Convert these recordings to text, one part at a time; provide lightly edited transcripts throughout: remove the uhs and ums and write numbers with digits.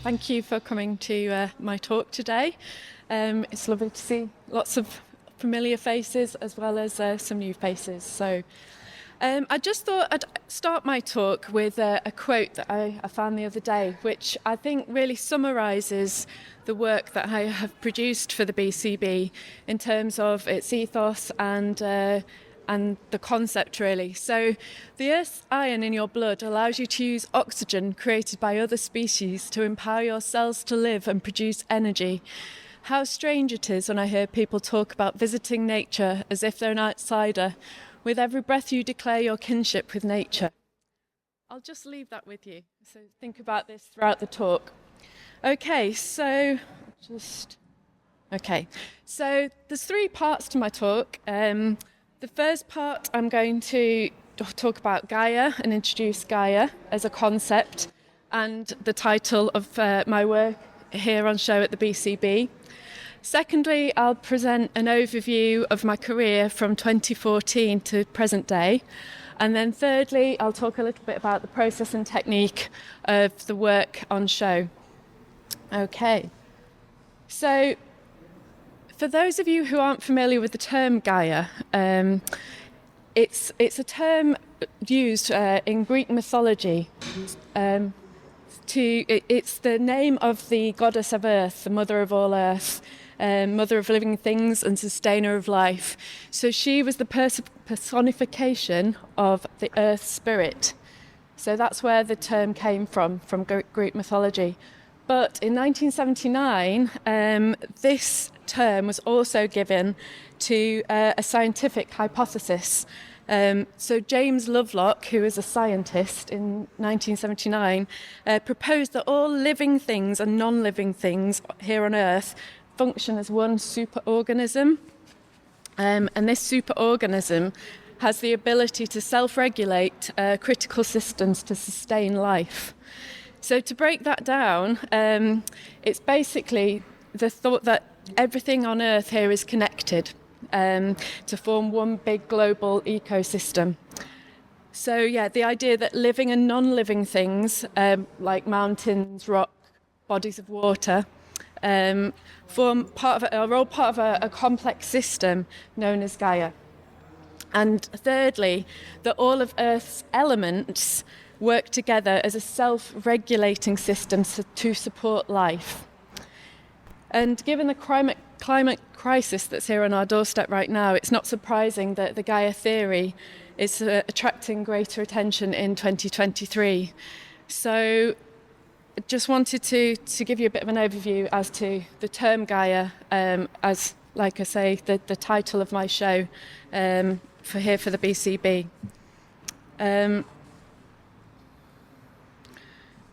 Thank you for coming to my talk today. It's lovely to see lots of familiar faces as well as some new faces. So I just thought I'd start my talk with a quote that I found the other day, which I think really summarises the work that I have produced for the BCB in terms of its ethos and the concept, really. So the Earth's iron in your blood allows you to use oxygen created by other species to empower your cells to live and produce energy. How strange it is when I hear people talk about visiting nature as if they're an outsider. With every breath you declare your kinship with nature. I'll just leave that with you. So think about this throughout the talk. Okay, so there's three parts to my talk. The first part, I'm going to talk about Gaia and introduce Gaia as a concept and the title of my work here on show at the BCB. Secondly, I'll present an overview of my career from 2014 to present day. And then thirdly, I'll talk a little bit about the process and technique of the work on show. Okay, so for those of you who aren't familiar with the term Gaia, it's a term used in Greek mythology. It's the name of the goddess of earth, the mother of all earth, mother of living things and sustainer of life. So she was the personification of the earth spirit. So that's where the term came from Greek mythology. But in 1979, this term was also given to a scientific hypothesis. So James Lovelock, who was a scientist in 1979, proposed that all living things and non-living things here on Earth function as one superorganism. And this superorganism has the ability to self-regulate critical systems to sustain life. So to break that down, it's basically the thought that everything on Earth here is connected to form one big global ecosystem. So yeah, the idea that living and non-living things, like mountains, rock, bodies of water, are all part of a complex system known as Gaia. And thirdly, that all of Earth's elements work together as a self-regulating system to support life. And given the climate crisis that's here on our doorstep right now, it's not surprising that the Gaia theory is attracting greater attention in 2023. So I just wanted to give you a bit of an overview as to the term Gaia, as, like I say, the title of my show for the BCB.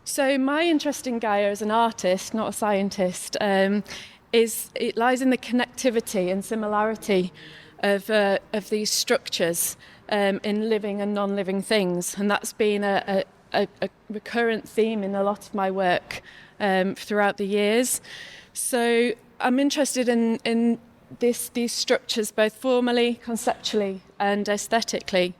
So my interest in Gaia as an artist, not a scientist, it lies in the connectivity and similarity of these structures in living and non-living things, and that's been a recurrent theme in a lot of my work throughout the years. So I'm interested in these structures both formally, conceptually, and aesthetically.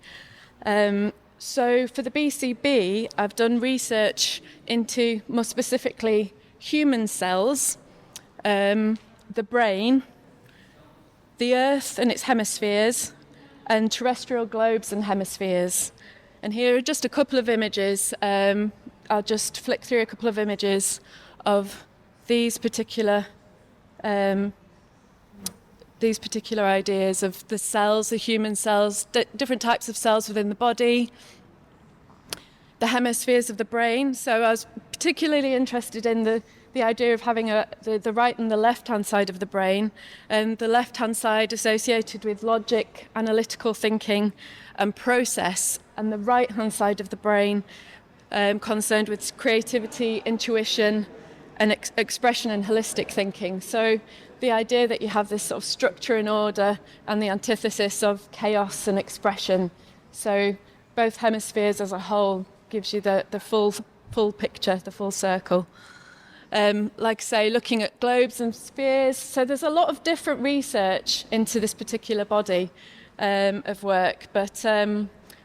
So for the BCB, I've done research into, more specifically, human cells, the brain, the Earth and its hemispheres, and terrestrial globes and hemispheres. And here are just a couple of images. I'll just flick through a couple of images of these particular ideas of the cells, the human cells, different types of cells within the body, the hemispheres of the brain. So I was particularly interested in the idea of having the right and the left-hand side of the brain, and the left-hand side associated with logic, analytical thinking and process, and the right-hand side of the brain concerned with creativity, intuition, and expression and holistic thinking. So the idea that you have this sort of structure and order and the antithesis of chaos and expression. So both hemispheres as a whole gives you the full picture, the full circle. Like I say, looking at globes and spheres. So there's a lot of different research into this particular body of work, but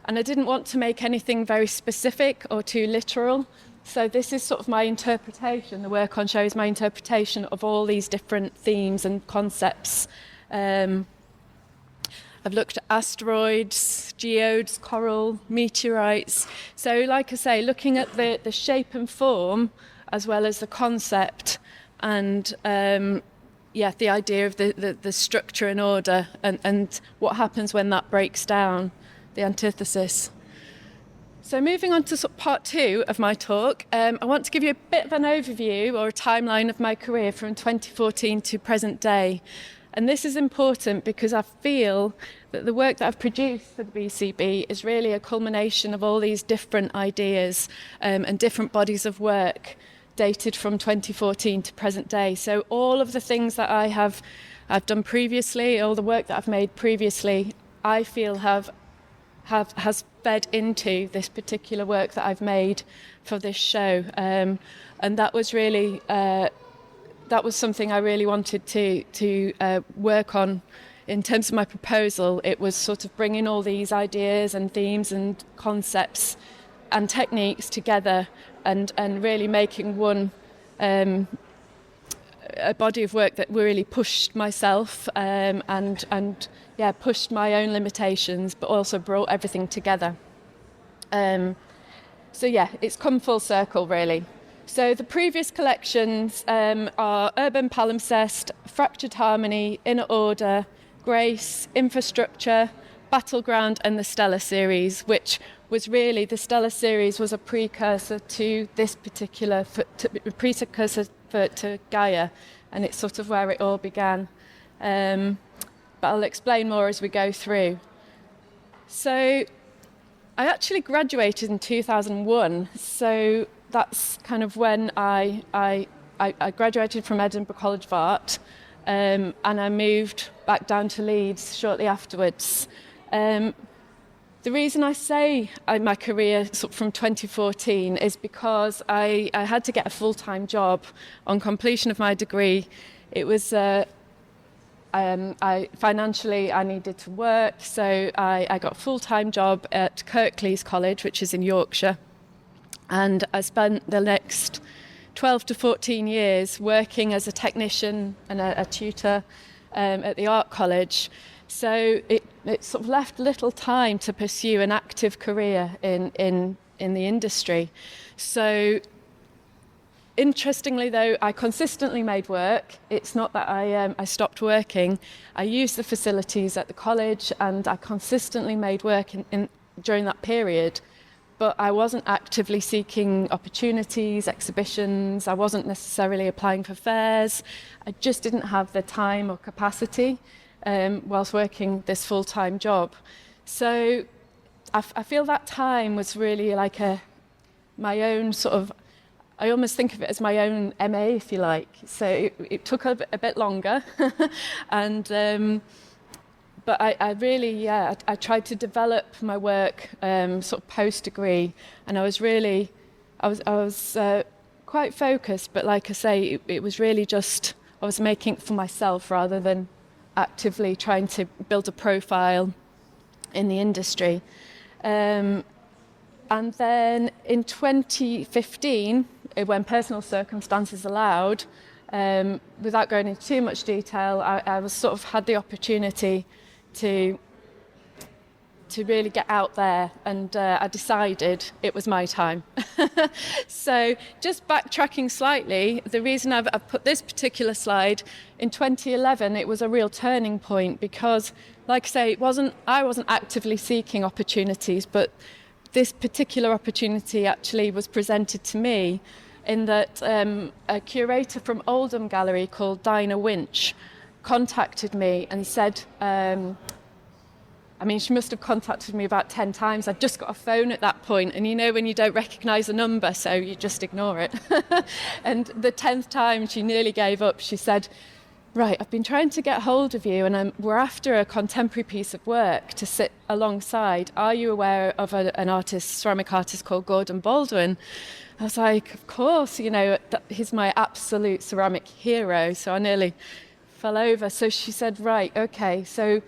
and I didn't want to make anything very specific or too literal. So this is sort of my interpretation. The work on show is my interpretation of all these different themes and concepts. I've looked at asteroids, geodes, coral, meteorites. So like I say, looking at the shape and form as well as the concept and the idea of the structure and order and what happens when that breaks down, the antithesis. So moving on to part 2 of my talk, I want to give you a bit of an overview or a timeline of my career from 2014 to present day. And this is important because I feel that the work that I've produced for the BCB is really a culmination of all these different ideas and different bodies of work dated from 2014 to present day. So all of the things that I've done previously, all the work that I've made previously, I feel has fed into this particular work that I've made for this show, and that was really that was something I really wanted to work on in terms of my proposal. It was sort of bringing all these ideas and themes and concepts and techniques together and really making one a body of work that really pushed myself and pushed my own limitations, but also brought everything together. It's come full circle, really. So the previous collections are Urban Palimpsest, Fractured Harmony, Inner Order, Grace, Infrastructure, Battleground, and the Stellar series, which was really, the Stellar series was a precursor to this particular, to Gaia, and it's sort of where it all began. But I'll explain more as we go through. So I actually graduated in 2001, so that's kind of when I graduated from Edinburgh College of Art, and I moved back down to Leeds shortly afterwards. The reason I say my career from 2014 is because I had to get a full-time job on completion of my degree. It was financially I needed to work, so I got a full-time job at Kirklees College, which is in Yorkshire, and I spent the next 12 to 14 years working as a technician and a tutor at the art college. So it sort of left little time to pursue an active career in the industry. So interestingly, though, I consistently made work. It's not that I stopped working. I used the facilities at the college, and I consistently made work during that period. But I wasn't actively seeking opportunities, exhibitions. I wasn't necessarily applying for fairs. I just didn't have the time or capacity whilst working this full-time job. So I feel that time was really like my own sort of, I almost think of it as my own MA, if you like. So it took a bit longer. And but I really, I tried to develop my work sort of post-degree, and I was quite focused, but like I say, it was really just, I was making it for myself rather than actively trying to build a profile in the industry. And then in 2015, when personal circumstances allowed, without going into too much detail, I was sort of had the opportunity to really get out there, and I decided it was my time. So just backtracking slightly, the reason I've put this particular slide, in 2011 it was a real turning point because, like I say, I wasn't actively seeking opportunities, but this particular opportunity actually was presented to me in that a curator from Oldham Gallery called Dinah Winch contacted me and said, she must have contacted me about 10 times. I'd just got a phone at that point, and you know when you don't recognise a number, so you just ignore it. And the 10th time she nearly gave up. She said, right, I've been trying to get hold of you, and we're after a contemporary piece of work to sit alongside. Are you aware of an artist, ceramic artist called Gordon Baldwin? I was like, of course, he's my absolute ceramic hero, so I nearly fell over. So she said, right, okay. So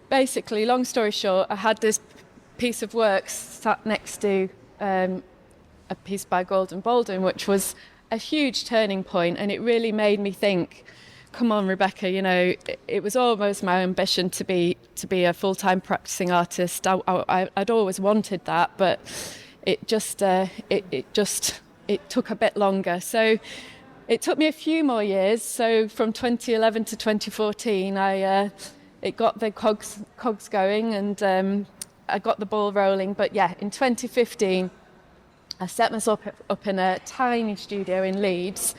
basically, long story short, I had this piece of work sat next to a piece by Gordon Baldwin, which was a huge turning point, and it really made me think, come on, Rebecca, you know, it was almost my ambition to be a full-time practicing artist. I'd always wanted that, but it took a bit longer. So it took me a few more years. So from 2011 to 2014, it got the cogs going, and I got the ball rolling. But yeah, in 2015, I set myself up in a tiny studio in Leeds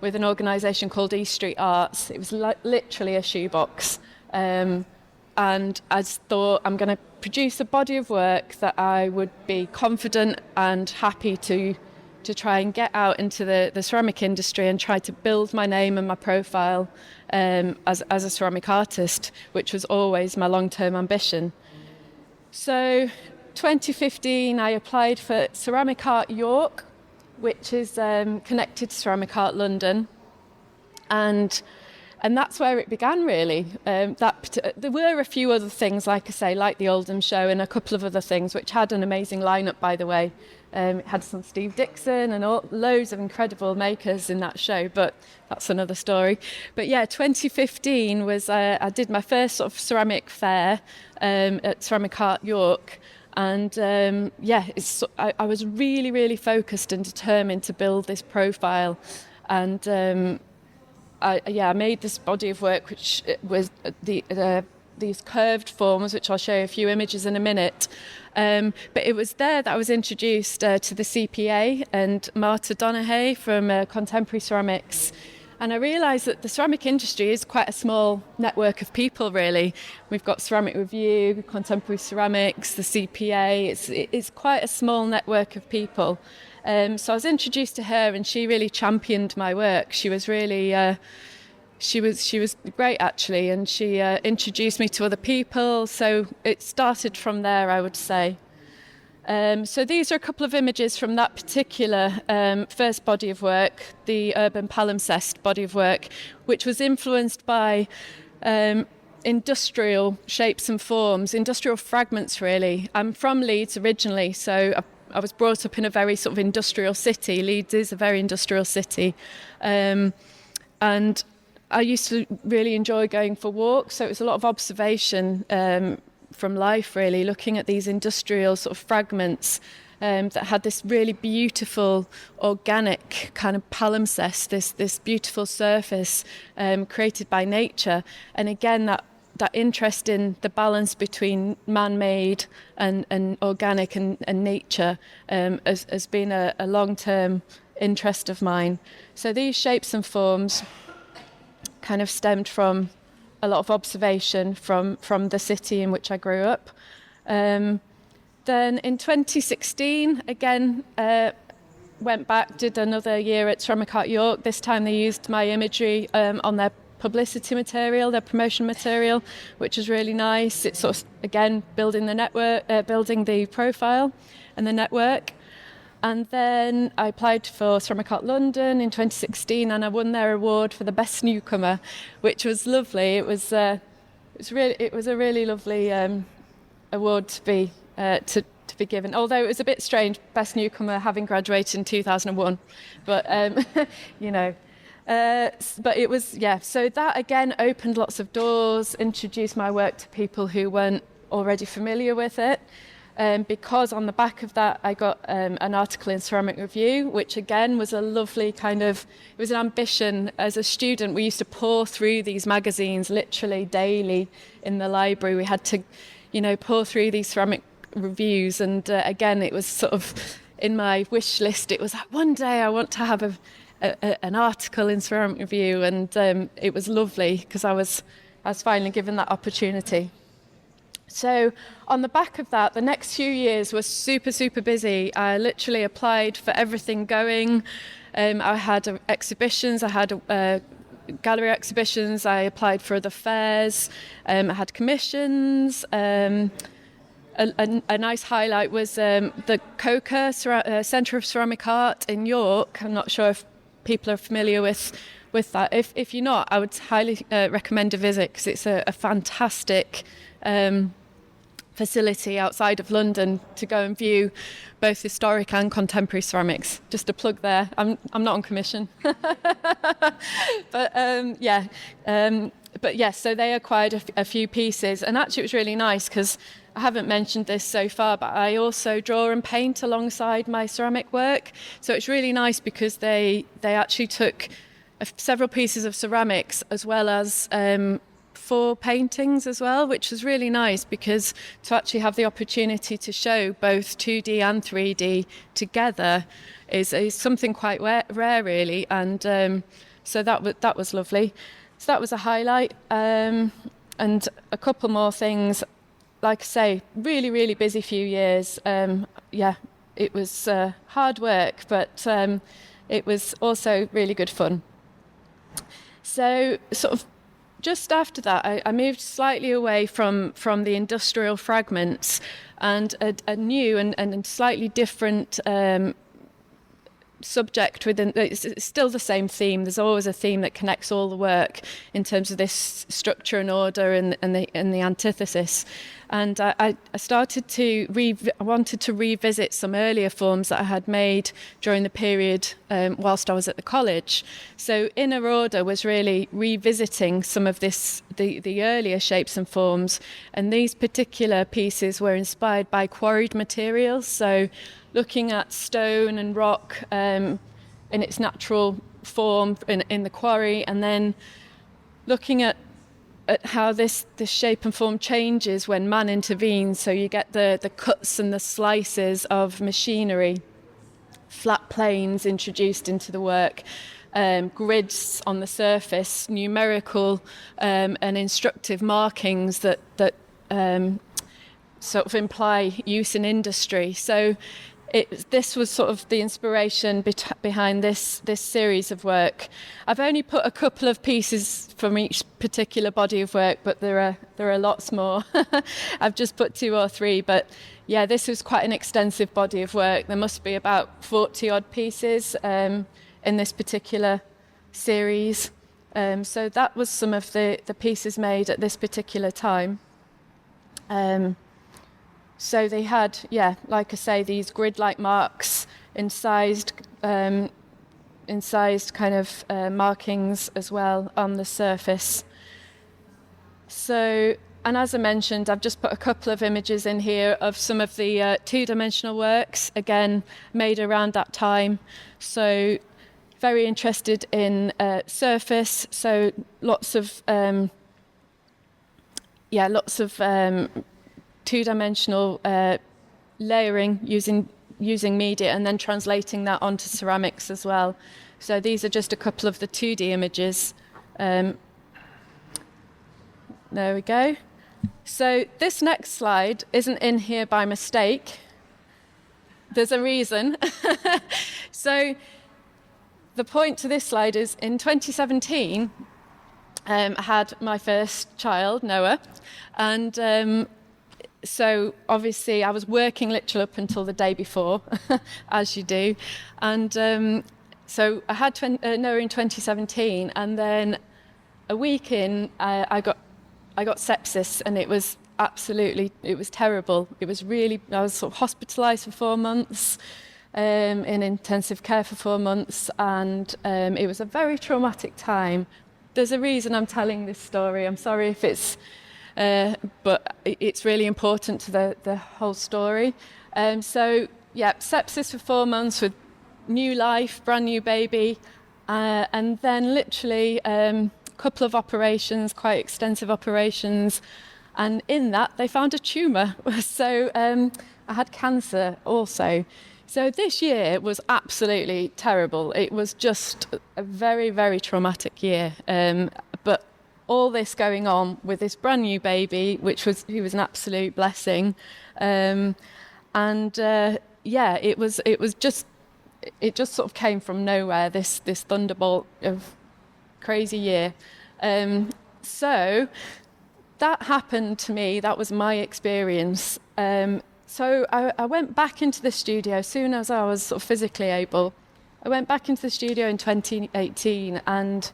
with an organisation called East Street Arts. It was literally a shoebox. And I thought, I'm going to produce a body of work that I would be confident and happy to try and get out into the ceramic industry and try to build my name and my profile as a ceramic artist, which was always my long-term ambition. So 2015, I applied for Ceramic Art York, which is connected to Ceramic Art London, and that's where it began, really. There were a few other things, like I say, like the Oldham show and a couple of other things, which had an amazing lineup, by the way. It had some Steve Dixon and loads of incredible makers in that show, but that's another story. But yeah, 2015 was, I did my first sort of ceramic fair at Ceramic Art York. And I was really, really focused and determined to build this profile. And I made this body of work, which was these curved forms, which I'll show you a few images in a minute. But it was there that I was introduced to the CPA and Marta Donaghy from Contemporary Ceramics. And I realised that the ceramic industry is quite a small network of people, really. We've got Ceramic Review, Contemporary Ceramics, the CPA. It's quite a small network of people. So I was introduced to her, and she really championed my work. She was really, she was great, actually, and she introduced me to other people. So it started from there, I would say. So these are a couple of images from that particular first body of work, the urban palimpsest body of work, which was influenced by industrial shapes and forms, industrial fragments, really. I'm from Leeds originally, so I was brought up in a very sort of industrial city. Leeds is a very industrial city. And I used to really enjoy going for walks, so it was a lot of observation from life, really, looking at these industrial sort of fragments that had this really beautiful organic kind of palimpsest, this beautiful surface created by nature. And again, that interest in the balance between man-made and organic and nature has been a long-term interest of mine. So these shapes and forms kind of stemmed from a lot of observation from the city in which I grew up. Then in 2016, again, went back, did another year at Ceramic Art York. This time they used my imagery on their publicity material, their promotion material, which was really nice. It's sort of, again, building the network, building the profile and the network. And then I applied for Ceramic Art London in 2016, and I won their award for the best newcomer, which was lovely. It was a really lovely award to be given. Although it was a bit strange, best newcomer, having graduated in 2001, but but it was, yeah. So that again opened lots of doors, introduced my work to people who weren't already familiar with it. Because on the back of that, I got an article in Ceramic Review, which again was a lovely kind of, it was an ambition. As a student, we used to pour through these magazines literally daily in the library. We had to, pour through these ceramic reviews. And again, it was sort of in my wish list. It was like, one day I want to have an article in Ceramic Review. And it was lovely because I was finally given that opportunity. So on the back of that, the next few years were super, super busy. I literally applied for everything going. I had exhibitions, I had gallery exhibitions, I applied for other fairs, I had commissions. A nice highlight was the COCA, Centre of Ceramic Art in York. I'm not sure if people are familiar with that. If you're not, I would highly recommend a visit because it's a fantastic facility outside of London to go and view both historic and contemporary ceramics. Just a plug there. I'm not on commission. But yes, so they acquired a few pieces, and actually it was really nice because I haven't mentioned this so far, but I also draw and paint alongside my ceramic work. So it's really nice because they actually took several pieces of ceramics as well as 4 paintings as well, which was really nice because to actually have the opportunity to show both 2D and 3D together is something quite rare really, and so that was lovely. So that was a highlight, and a couple more things. Like I say, really, really busy few years. It was hard work, but it was also really good fun. So sort of just after that, I moved slightly away from the industrial fragments, and a new and slightly different subject within. It's still the same theme. There's always a theme that connects all the work in terms of this structure and order and the antithesis. And I started to wanted to revisit some earlier forms that I had made during the period whilst I was at the college. So Inner Order was really revisiting some of the earlier shapes and forms, and these particular pieces were inspired by quarried materials. So looking at stone and rock in its natural form in the quarry, and then looking at how this shape and form changes when man intervenes. So you get the cuts and the slices of machinery, flat planes introduced into the work, grids on the surface, numerical and instructive markings that sort of imply use in industry. So this was sort of the inspiration behind this series of work. I've only put a couple of pieces from each particular body of work, but there are lots more. I've just put 2 or 3, but yeah, this was quite an extensive body of work. There must be about 40 odd pieces in this particular series. So that was some of the pieces made at this particular time. So they had, like I say, these grid-like marks, incised kind of markings as well on the surface. So, and as I mentioned, I've just put a couple of images in here of some of the two-dimensional works, again, made around that time. So very interested in surface, so lots of two-dimensional layering using media and then translating that onto ceramics as well. So these are just a couple of the 2D images. There we go. So this next slide isn't in here by mistake. There's a reason. So the point to this slide is in 2017, I had my first child, Noah, and so obviously I was working literally up until the day before, as you do. And so I had Noah in 2017, and then a week in, I got sepsis, and it was terrible. It was really, I was sort of hospitalised for 4 months, in intensive care for 4 months, and it was a very traumatic time. There's a reason I'm telling this story. I'm sorry if it's but it's really important to the whole story. So, sepsis for 4 months with new life, brand new baby, and then literally a couple of operations, quite extensive operations, and in that they found a tumour. So I had cancer also. So this year was absolutely terrible. It was just a very, very traumatic year. But all this going on with this brand new baby, he was an absolute blessing, it just sort of came from nowhere. This thunderbolt of crazy year. So that happened to me. That was my experience. So I went back into the studio as soon as I was sort of physically able. I went back into the studio in 2018, and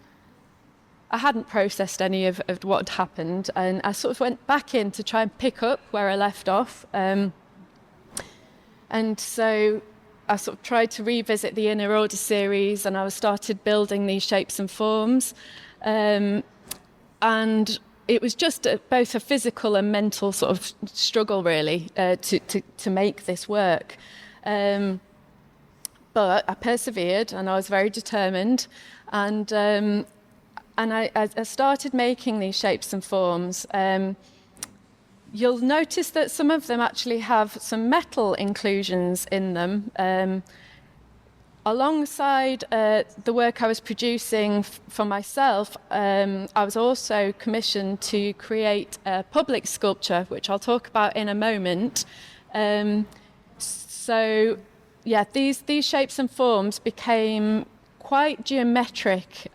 I hadn't processed any of what had happened, and I sort of went back in to try and pick up where I left off. And so I sort of tried to revisit the Inner Order series, and I started building these shapes and forms. And it was just both a physical and mental sort of struggle, really, to make this work. But I persevered, and I was very determined, and I started making these shapes and forms. You'll notice that some of them actually have some metal inclusions in them. Alongside the work I was producing for myself, I was also commissioned to create a public sculpture, which I'll talk about in a moment. So, yeah, these shapes and forms became quite geometric.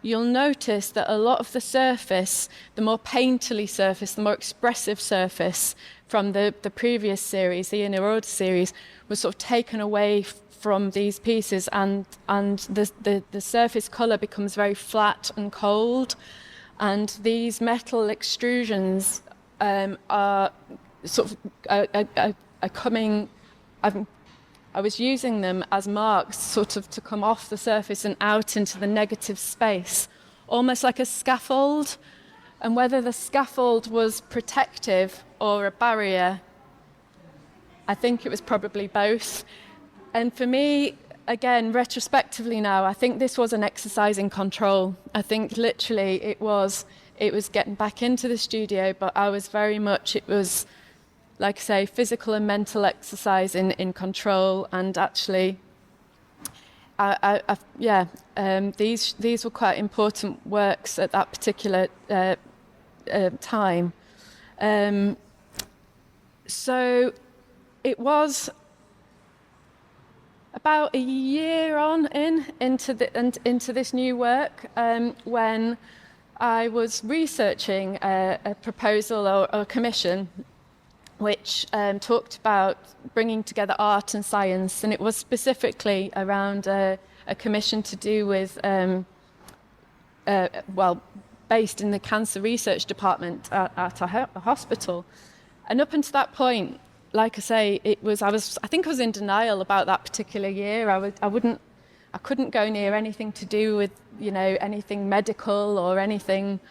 You'll notice that a lot of the surface, the more painterly surface, the more expressive surface from the previous series, the Inner Order series, was sort of taken away from these pieces, and the surface colour becomes very flat and cold, and these metal extrusions are sort of are coming. I was using them as marks sort of to come off the surface and out into the negative space, almost like a scaffold. And whether the scaffold was protective or a barrier, I think it was probably both. And for me, again, retrospectively now, I think this was an exercise in control. I think literally it was getting back into the studio, but I was very much, it was, like I say, physical and mental exercise in control. And actually, these were quite important works at that particular time. So it was about a year into this new work when I was researching a proposal or a commission which talked about bringing together art and science, and it was specifically around a commission to do with, based in the cancer research department at a hospital. And up until that point, like I say, I think I was in denial about that particular year. I couldn't go near anything to do with, anything medical or anything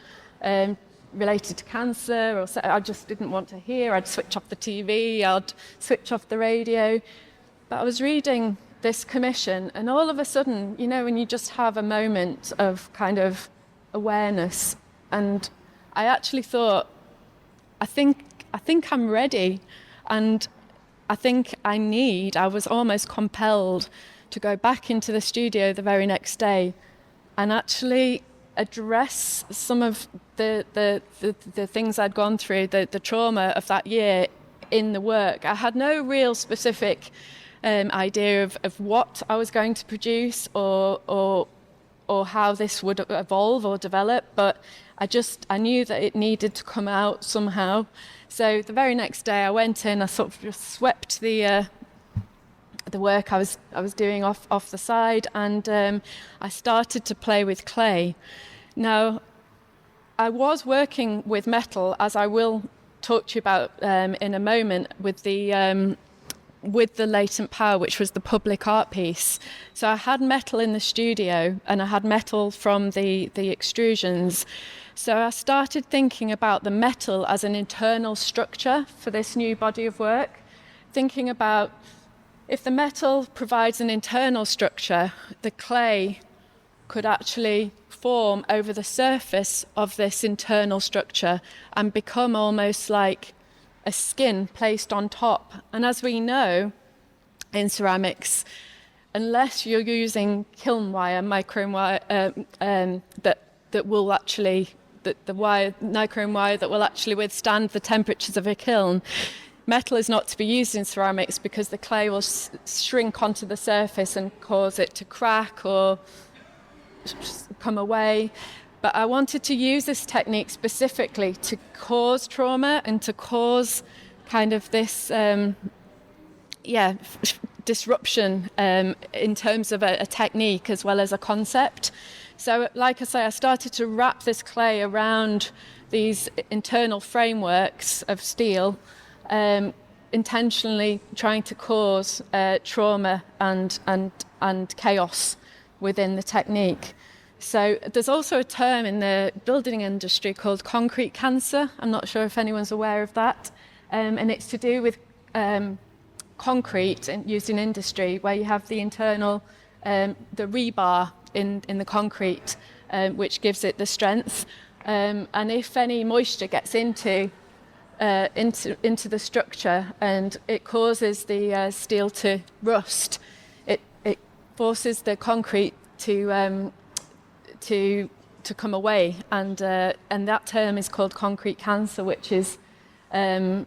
related to cancer, I just didn't want to hear. I'd switch off the TV, I'd switch off the radio. But I was reading this commission, and all of a sudden, when you just have a moment of kind of awareness, and I actually thought, I think I'm ready, and I think I was almost compelled to go back into the studio the very next day and actually address some of the things I'd gone through, the trauma of that year in the work. I had no real specific idea of what I was going to produce or how this would evolve or develop, but I knew that it needed to come out somehow. So the very next day I went in, I sort of just swept the work I was doing off the side, and I started to play with clay. Now, I was working with metal, as I will talk to you about in a moment, with the Latent Power, which was the public art piece. So I had metal in the studio, and I had metal from the extrusions. So I started thinking about the metal as an internal structure for this new body of work, thinking about if the metal provides an internal structure, the clay could actually form over the surface of this internal structure and become almost like a skin placed on top. And as we know in ceramics, unless you're using kiln wire, microme wire, that will actually, the wire, nichrome wire that will actually withstand the temperatures of a kiln, metal is not to be used in ceramics because the clay will shrink onto the surface and cause it to crack or come away. But I wanted to use this technique specifically to cause trauma and to cause kind of this disruption in terms of a technique as well as a concept. So like I say, I started to wrap this clay around these internal frameworks of steel, intentionally trying to cause trauma and chaos within the technique. So there's also a term in the building industry called concrete cancer. I'm not sure if anyone's aware of that. And it's to do with concrete used in industry, where you have the internal, the rebar in the concrete, which gives it the strength. And if any moisture gets into the structure and it causes the steel to rust, it forces the concrete to come away, and that term is called concrete cancer, which is it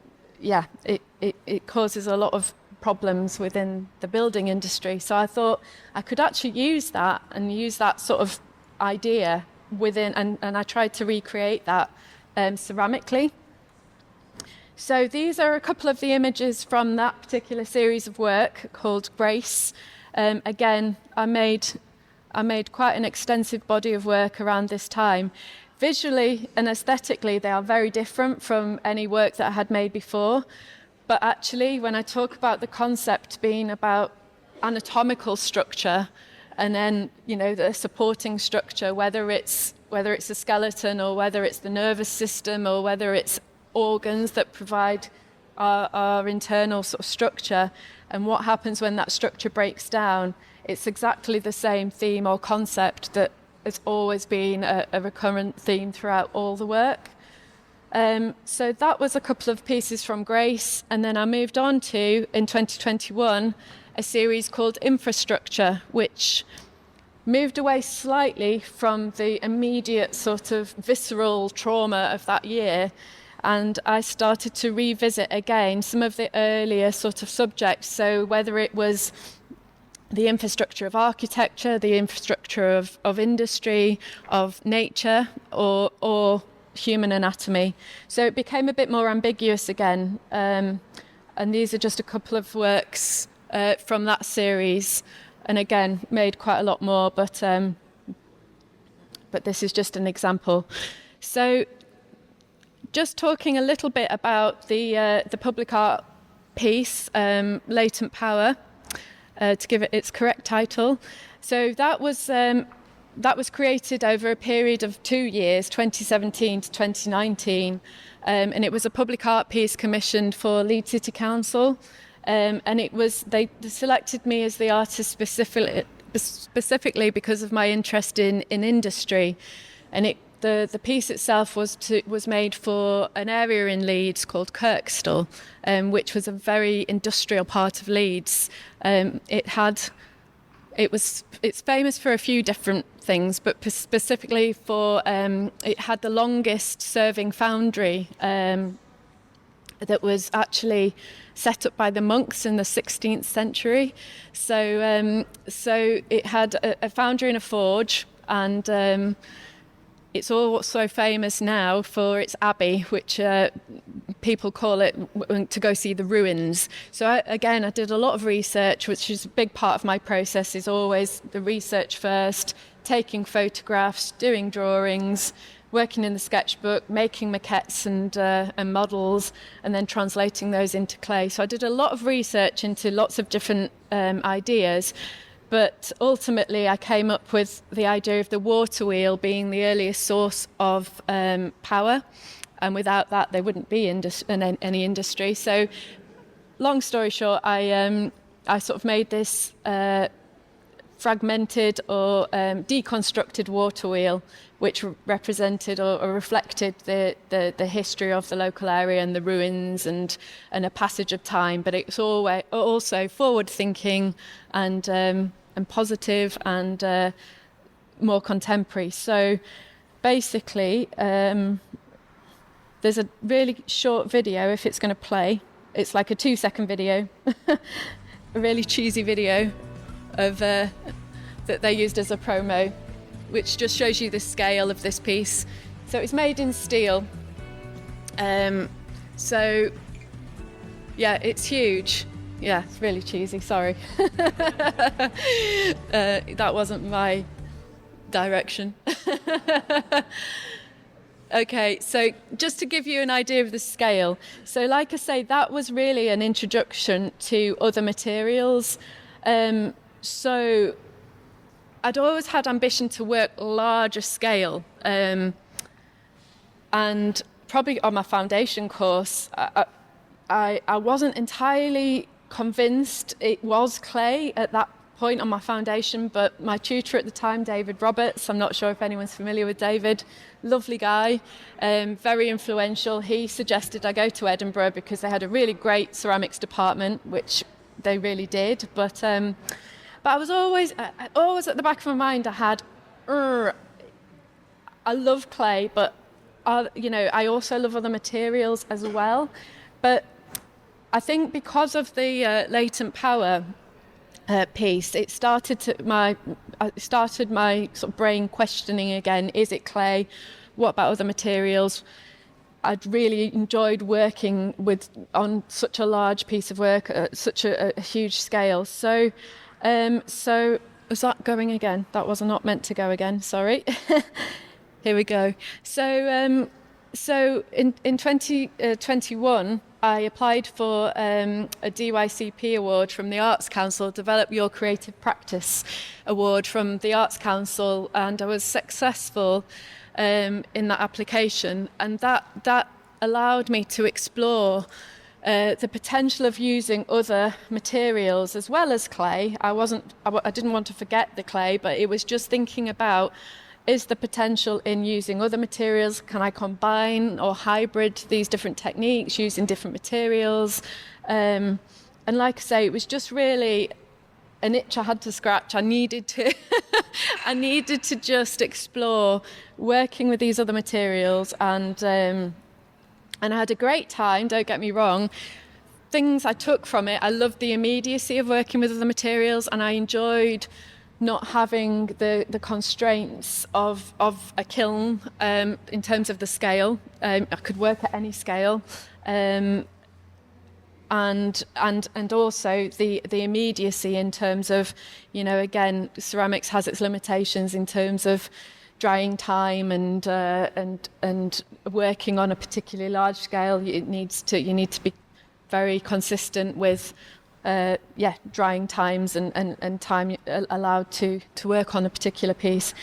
causes a lot of problems within the building industry. So I thought I could actually use that sort of idea within, and I tried to recreate that ceramically. So these are a couple of the images from that particular series of work called Grace. Again, I made quite an extensive body of work around this time. Visually and aesthetically, they are very different from any work that I had made before. But actually, when I talk about the concept being about anatomical structure, and then, the supporting structure, whether it's a skeleton or whether it's the nervous system or whether it's organs that provide our internal sort of structure, and what happens when that structure breaks down, it's exactly the same theme or concept that has always been a recurrent theme throughout all the work. So that was a couple of pieces from Grace, and then I moved on to, in 2021, a series called Infrastructure, which moved away slightly from the immediate sort of visceral trauma of that year, and I started to revisit again some of the earlier sort of subjects. So whether it was the infrastructure of architecture, the infrastructure of industry, of nature, or human anatomy. So it became a bit more ambiguous again. And these are just a couple of works from that series. And again, made quite a lot more, but this is just an example. So just talking a little bit about the public art piece, Latent Power, to give it its correct title. So that was created over a period of 2 years, 2017 to 2019, and it was a public art piece commissioned for Leeds City Council, and they selected me as the artist specifically because of my interest in industry, and the piece itself was made for an area in Leeds called Kirkstall, which was a very industrial part of Leeds. It's famous for a few different things, but specifically for it had the longest serving foundry that was actually set up by the monks in the 16th century. So it had a foundry and a forge, and it's also famous now for its abbey, which people call it to go see the ruins. So I did a lot of research, which is a big part of my process, is always the research first, taking photographs, doing drawings, working in the sketchbook, making maquettes and models, and then translating those into clay. So I did a lot of research into lots of different ideas. But ultimately, I came up with the idea of the water wheel being the earliest source of power. And without that, there wouldn't be any industry. So long story short, I sort of made this fragmented or deconstructed water wheel, which represented or reflected the history of the local area and the ruins and a passage of time. But it's also forward-thinking and positive and more contemporary. So basically, there's a really short video, if it's going to play. It's like a 2-second video, a really cheesy video of that they used as a promo, which just shows you the scale of this piece. So it's made in steel. So yeah, it's huge. Yeah, it's really cheesy, sorry. That wasn't my direction. Okay, so just to give you an idea of the scale. So like I say, that was really an introduction to other materials. So I'd always had ambition to work larger scale. And probably on my foundation course, I wasn't entirely convinced it was clay at that point on my foundation, but my tutor at the time, David Roberts, I'm not sure if anyone's familiar with David, lovely guy, very influential. He suggested I go to Edinburgh because they had a really great ceramics department, which they really did. But I was always at the back of my mind, I had, I love clay, but I also love other materials as well. But I think because of the latent power piece, it started my sort of brain questioning again. Is it clay? What about other materials? I'd really enjoyed working on such a large piece of work at such a huge scale. So was that going again? That was not meant to go again. Sorry. Here we go. So in 2021. I applied for a DYCP award from the Arts Council, Develop Your Creative Practice award from the Arts Council, and I was successful in that application. And that allowed me to explore the potential of using other materials as well as clay. I didn't want to forget the clay, but it was just thinking about, is the potential in using other materials? Can I combine or hybrid these different techniques using different materials? And like I say, it was just really an itch I had to scratch. I needed to just explore working with these other materials, and I had a great time, don't get me wrong. Things I took from it, I loved the immediacy of working with other materials, and I enjoyed not having the constraints of a kiln in terms of the scale. I could work at any scale, and also the immediacy in terms of, again, ceramics has its limitations in terms of drying time and working on a particularly large scale. You need to be very consistent with drying times and time allowed to work on a particular piece.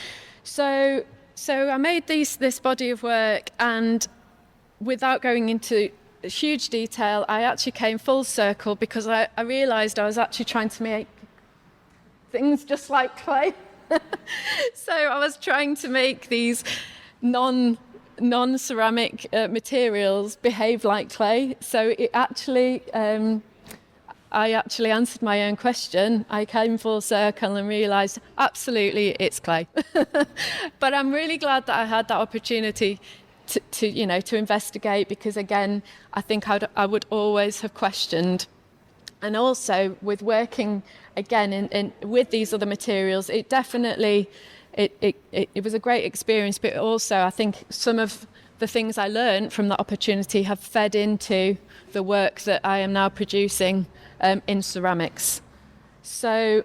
So I made this body of work, and without going into huge detail, I actually came full circle because I realised I was actually trying to make things just like clay. So I was trying to make these non-ceramic materials behave like clay. So it actually... I actually answered my own question. I came full circle and realised, absolutely, it's clay. But I'm really glad that I had that opportunity to investigate, because again, I think I would always have questioned. And also with working again with these other materials, it definitely it was a great experience. But also, I think some of the things I learned from that opportunity have fed into the work that I am now producing in ceramics. So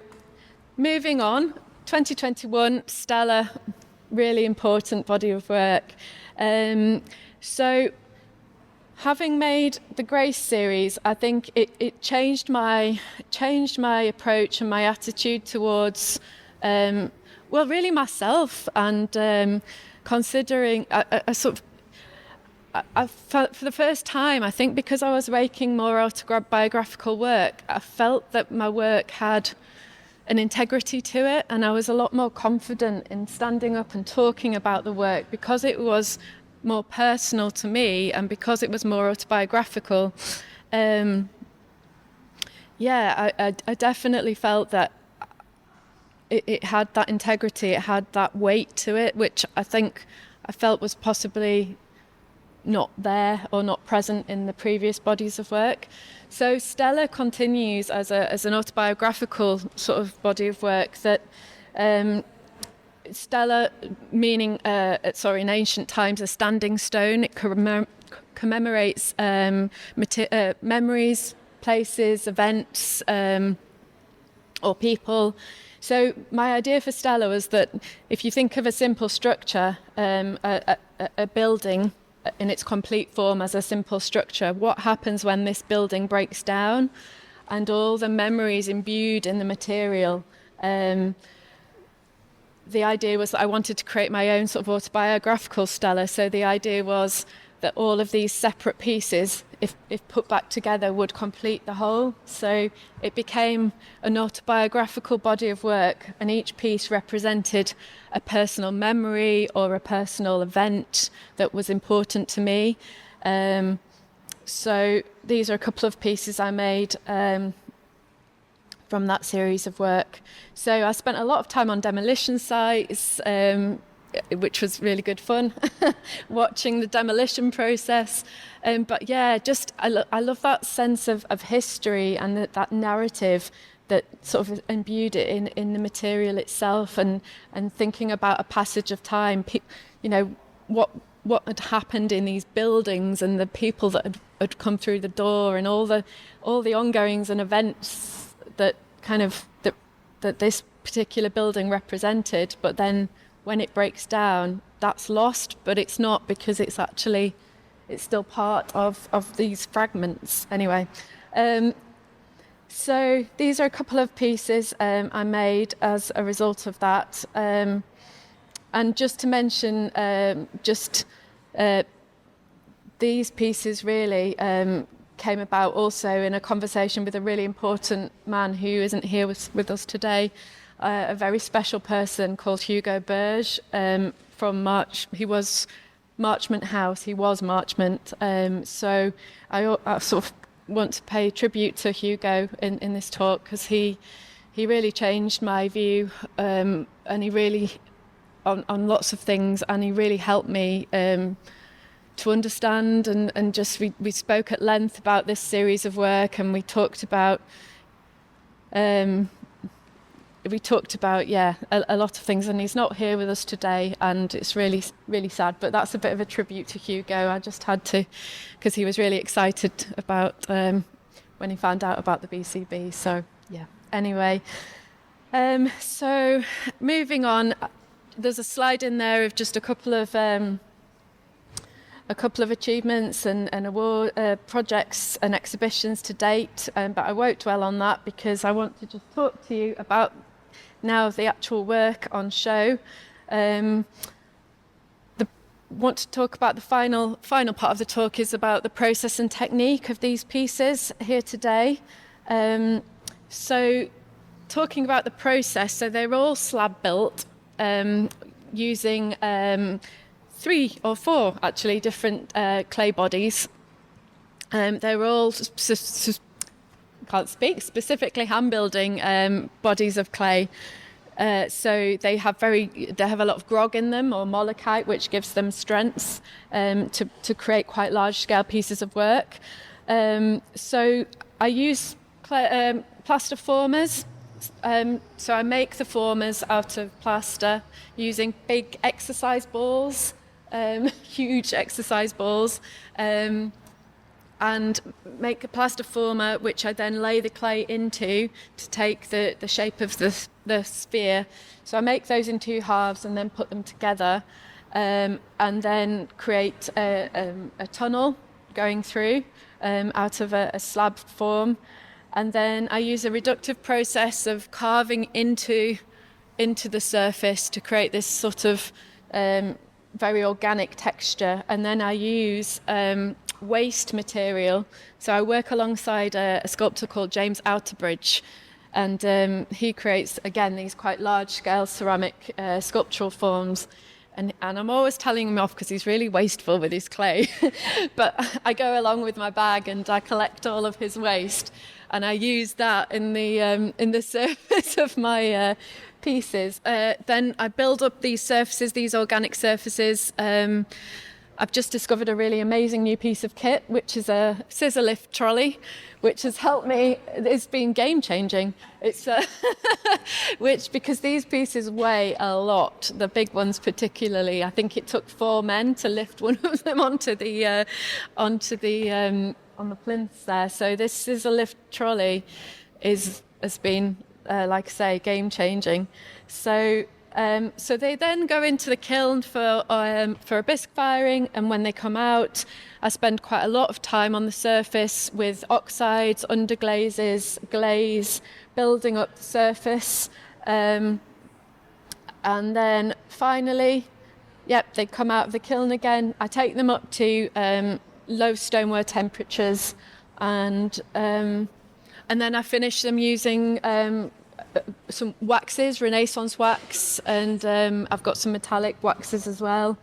moving on, 2021, stellar, really important body of work. So having made the Grace series, I think it changed my approach and my attitude towards, really myself, and considering for the first time, I think because I was making more autobiographical work, I felt that my work had an integrity to it, and I was a lot more confident in standing up and talking about the work because it was more personal to me and because it was more autobiographical. I definitely felt that it had that integrity, it had that weight to it, which I think I felt was possibly not there or not present in the previous bodies of work. So Stella continues as an autobiographical sort of body of work that Stella, meaning in ancient times a standing stone. It commemorates memories, places, events, or people. So my idea for Stella was that if you think of a simple structure, a building in its complete form as a simple structure, what happens when this building breaks down and all the memories imbued in the material? The idea was that I wanted to create my own sort of autobiographical Stella. So the idea was that all of these separate pieces, if put back together, would complete the whole. So it became an autobiographical body of work, and each piece represented a personal memory or a personal event that was important to me. So these are a couple of pieces I made from that series of work. So I spent a lot of time on demolition sites, which was really good fun, watching the demolition process. But yeah, just I love that sense of history and that narrative that sort of imbued it in the material itself, and thinking about a passage of time, what had happened in these buildings and the people that had come through the door, and all the ongoings and events that that this particular building represented. But then when it breaks down, that's lost, but it's not, because it's still part of these fragments anyway. So these are a couple of pieces I made as a result of that. And just to mention, these pieces really came about also in a conversation with a really important man who isn't here with us today, a very special person called Hugo Berge from March. He was Marchmont House. He was Marchmont. So I sort of want to pay tribute to Hugo in this talk, because he really changed my view, and he really on lots of things, and he really helped me to understand, and just we spoke at length about this series of work, and we talked about a lot of things, and he's not here with us today, and it's really, really sad, but that's a bit of a tribute to Hugo. I just had to, because he was really excited about when he found out about the BCB. So yeah, anyway, so moving on, there's a slide in there of just a couple of achievements and award projects and exhibitions to date, but I won't dwell on that, because I want to just talk to you about now the actual work on show. Want to talk about the final part of the talk is about the process and technique of these pieces here today. So talking about the process, so they're all slab built using 3 or 4 actually different clay bodies. They're all specifically hand building bodies of clay. So they have a lot of grog in them, or molluskite, which gives them strengths to create quite large scale pieces of work. So I use plaster formers. So I make the formers out of plaster using big exercise balls, huge exercise balls, and make a plaster former, which I then lay the clay into to take the shape of the sphere. So I make those in 2 halves and then put them together, and then create a tunnel going through out of a slab form. And then I use a reductive process of carving into the surface to create this sort of very organic texture. And then I use waste material. So I work alongside a sculptor called James Outerbridge, and he creates, again, these quite large-scale ceramic sculptural forms. And I'm always telling him off because he's really wasteful with his clay. But I go along with my bag and I collect all of his waste, and I use that in the surface of my pieces. Then I build up these surfaces, these organic surfaces. I've just discovered a really amazing new piece of kit, which is a scissor lift trolley, which has helped me. It's been game changing. It's because these pieces weigh a lot. The big ones particularly. I think it took 4 men to lift one of them onto the plinths there. So this scissor lift trolley has been like I say, game-changing. So they then go into the kiln for a bisque firing, and when they come out, I spend quite a lot of time on the surface with oxides, underglazes, glaze, building up the surface. And then finally, they come out of the kiln again. I take them up to low stoneware temperatures, and then I finish them using some waxes, Renaissance wax, and I've got some metallic waxes as well.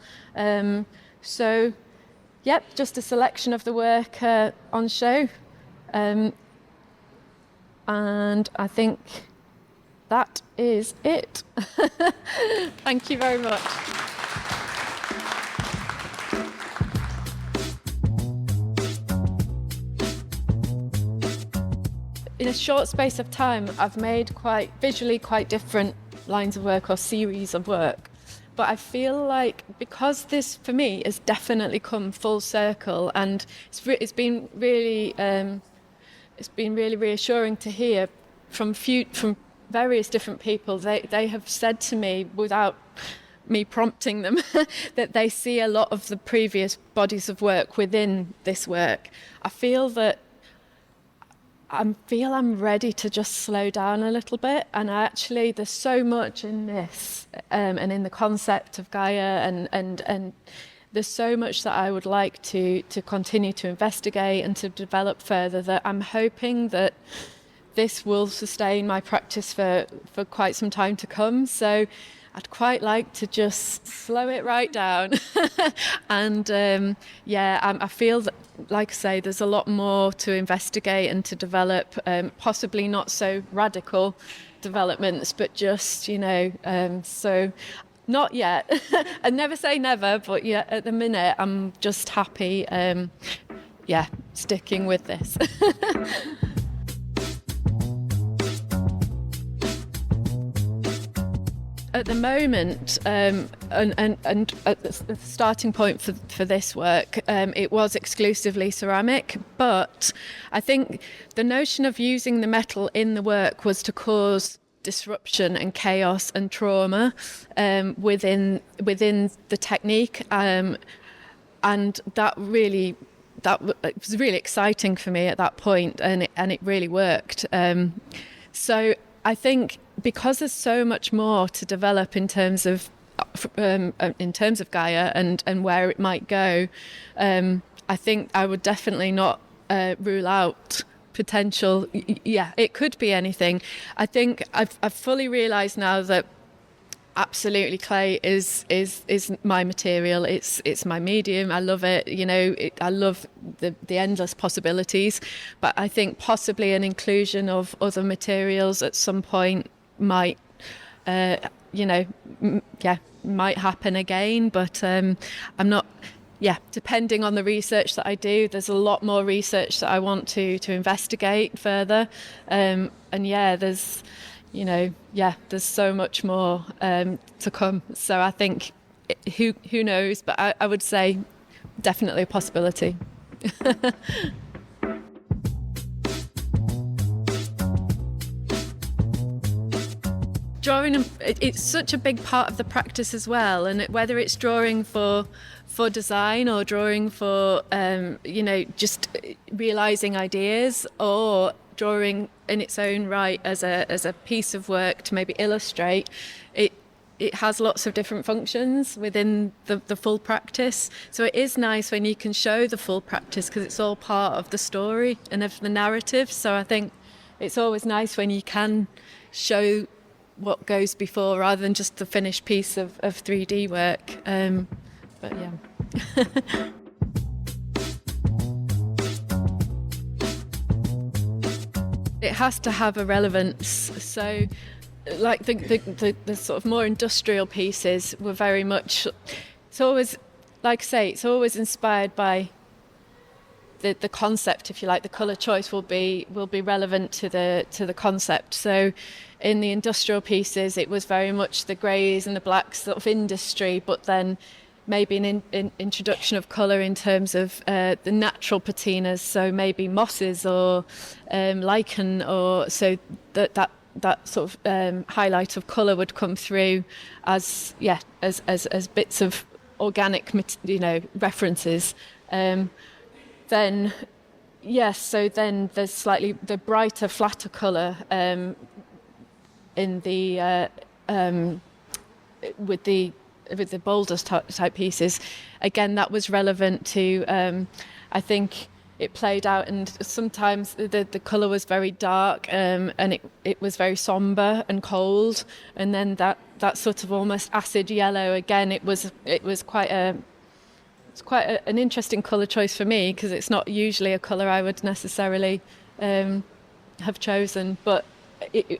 Just a selection of the work on show. And I think that is it. Thank you very much. In a short space of time, I've made visually quite different lines of work or series of work. But I feel like because this, for me, has definitely come full circle, and it's been really reassuring to hear from various different people. They have said to me, without me prompting them, that they see a lot of the previous bodies of work within this work. I feel I'm ready to just slow down a little bit, and there's so much in this and in the concept of Gaia, and there's so much that I would like to continue to investigate and to develop further, that I'm hoping that this will sustain my practice for quite some time to come. So I'd quite like to just slow it right down. And I feel that, like I say, there's a lot more to investigate and to develop, possibly not so radical developments, but just, so not yet. I never say never, but yeah, at the minute I'm just happy, sticking with this. At the moment, and at the starting point for this work, it was exclusively ceramic, but I think the notion of using the metal in the work was to cause disruption and chaos and trauma within the technique, and that was really exciting for me at that point, and it really worked. So I think, because there's so much more to develop in terms of Gaia and where it might go, I think I would definitely not rule out potential. Yeah, it could be anything. I think I've fully realised now that absolutely clay is my material. It's my medium. I love it. I love the endless possibilities. But I think possibly an inclusion of other materials at some point might might happen again. But I'm not. Yeah, depending on the research that I do, there's a lot more research that I want to investigate further. There's so much more to come. So I think, who knows, but I would say definitely a possibility. Drawing, it's such a big part of the practice as well, and whether it's drawing for design or drawing for just realising ideas, or drawing in its own right as a piece of work to maybe illustrate, it has lots of different functions within the full practice. So it is nice when you can show the full practice, because it's all part of the story and of the narrative. So I think it's always nice when you can show what goes before, rather than just the finished piece of 3D work. But yeah. It has to have a relevance. So like the sort of more industrial pieces were very much, it's always, like I say, it's always inspired by the concept, if you like. The colour choice will be relevant to the concept. So in the industrial pieces, it was very much the greys and the blacks sort of industry, but then maybe an introduction of colour in terms of the natural patinas, so maybe mosses or lichen, or so that that sort of highlight of colour would come through as bits of organic, references. Then there's slightly the brighter, flatter colour in the with the boulders type pieces. Again, that was relevant to, I think it played out, and sometimes the colour was very dark, and it was very sombre and cold, and then that sort of almost acid yellow, again, it was quite an interesting colour choice for me, because it's not usually a colour I would necessarily have chosen, but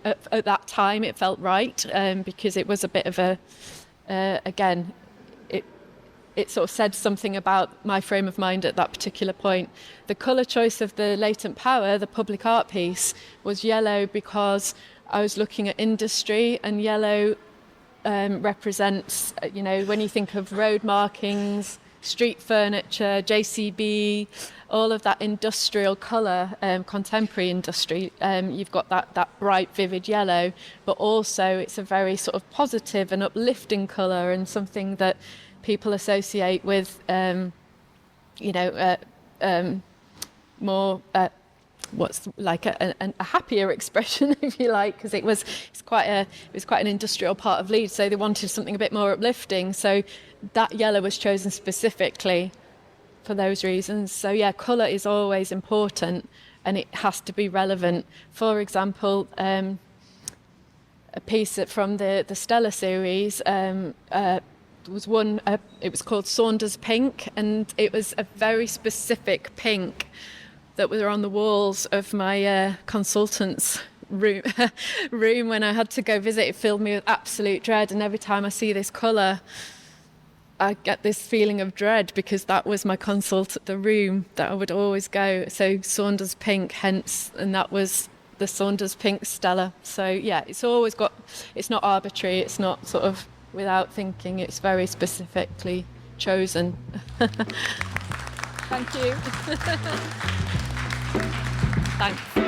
at that time it felt right, because it was a bit of a again, it sort of said something about my frame of mind at that particular point. The colour choice of the Latent Power, the public art piece, was yellow because I was looking at industry, and yellow represents, when you think of road markings, street furniture, JCB, all of that industrial colour, contemporary industry, you've got that bright, vivid yellow, but also it's a very sort of positive and uplifting colour, and something that people associate with, more what's like a happier expression, if you like, because it was quite an industrial part of Leeds, so they wanted something a bit more uplifting. So that yellow was chosen specifically for those reasons. So yeah, colour is always important, and it has to be relevant. For example, a piece from the Stella series was one. It was called Saunders Pink, and it was a very specific pink that were on the walls of my consultant's room when I had to go visit. It filled me with absolute dread, and every time I see this colour, I get this feeling of dread, because that was my consult at the room that I would always go. So Saunders Pink, hence, and that was the Saunders Pink Stella. So yeah, it's not arbitrary, it's not sort of without thinking, it's very specifically chosen. Thank you. Thanks.